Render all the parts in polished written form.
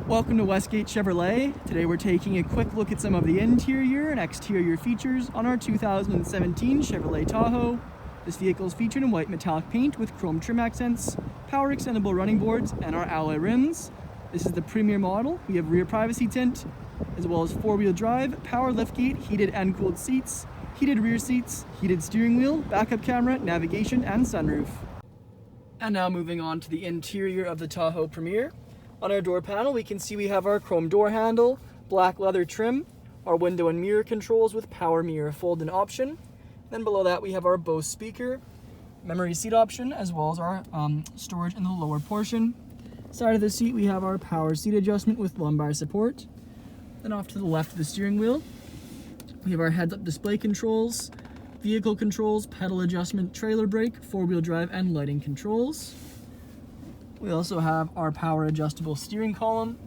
Welcome to Westgate Chevrolet. Today we're taking a quick look at some of the interior and exterior features on our 2017 Chevrolet Tahoe. This vehicle is featured in white metallic paint with chrome trim accents, power extendable running boards, and our alloy rims. This is the premier model. We have rear privacy tint, as well as four-wheel drive, power liftgate, heated and cooled seats, heated rear seats, heated steering wheel, backup camera, navigation, and sunroof. And now moving on to the interior of the Tahoe Premier. On our door panel, we can see we have our chrome door handle, black leather trim, our window and mirror controls with power mirror fold-in option. Then below that, we have our Bose speaker, memory seat option, as well as our storage in the lower portion. Side of the seat, we have our power seat adjustment with lumbar support. Then off to the left of the steering wheel, we have our heads-up display controls, vehicle controls, pedal adjustment, trailer brake, four-wheel drive, and lighting controls. We also have our power adjustable steering column,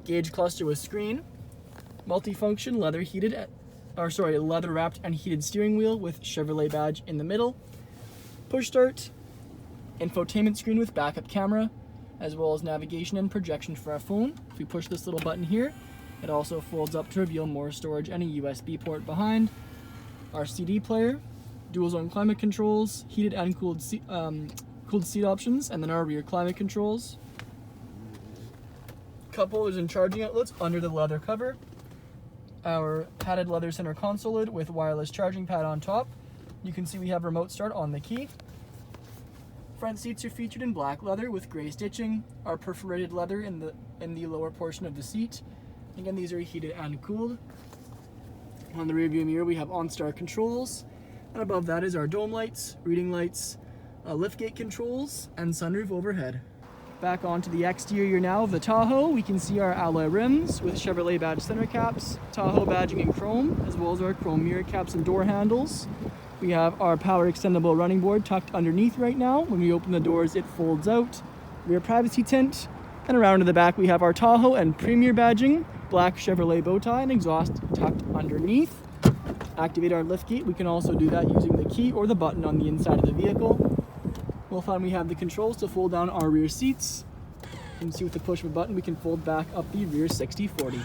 gauge cluster with screen, multifunction leather wrapped and heated steering wheel with Chevrolet badge in the middle, push start, infotainment screen with backup camera, as well as navigation and projection for our phone. If we push this little button here, it also folds up to reveal more storage and a USB port behind. Our CD player, dual zone climate controls, heated and cooled seat options, and then our rear climate controls. Cup holders and charging outlets under the leather cover. Our padded leather center console lid with wireless charging pad on top. You can see we have remote start on the key. Front seats are featured in black leather with gray stitching. Our perforated leather in the lower portion of the seat. Again, these are heated and cooled. On the rear view mirror, we have OnStar controls, and above that is our dome lights, reading lights, liftgate controls, and sunroof overhead. Back onto the exterior now of the Tahoe, we can see our alloy rims with Chevrolet badge center caps, Tahoe badging in chrome, as well as our chrome mirror caps and door handles. We have our power extendable running board tucked underneath right now. When we open the doors, it folds out. Rear privacy tint, and around to the back we have our Tahoe and Premier badging, black Chevrolet bow tie and exhaust tucked underneath. Activate our liftgate. We can also do that using the key or the button on the inside of the vehicle. We'll find we have the controls to fold down our rear seats. You can see with the push of a button we can fold back up the rear 60/40.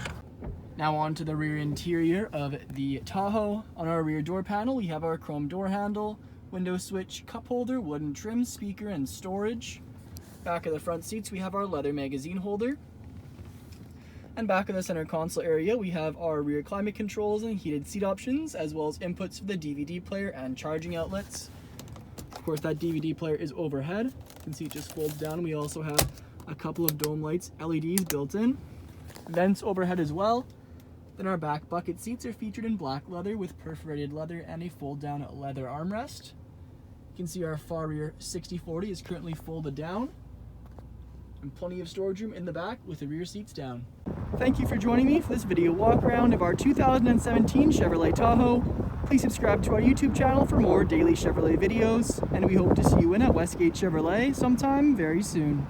Now on to the rear interior of the Tahoe. On our rear door panel we have our chrome door handle, window switch, cup holder, wooden trim, speaker, and storage. Back of the front seats we have our leather magazine holder. And back in the center console area we have our rear climate controls and heated seat options, as well as inputs for the DVD player and charging outlets. Of course, that DVD player is overhead. You can see it just folds down. We also have a couple of dome lights, LEDs built in. Vents overhead as well. Then our back bucket seats are featured in black leather with perforated leather and a fold-down leather armrest. You can see our far rear 60/40 is currently folded down. And plenty of storage room in the back with the rear seats down. Thank you for joining me for this video walk around of our 2017 Chevrolet Tahoe. Please subscribe to our YouTube channel for more daily Chevrolet videos, and we hope to see you in at Westgate Chevrolet sometime very soon.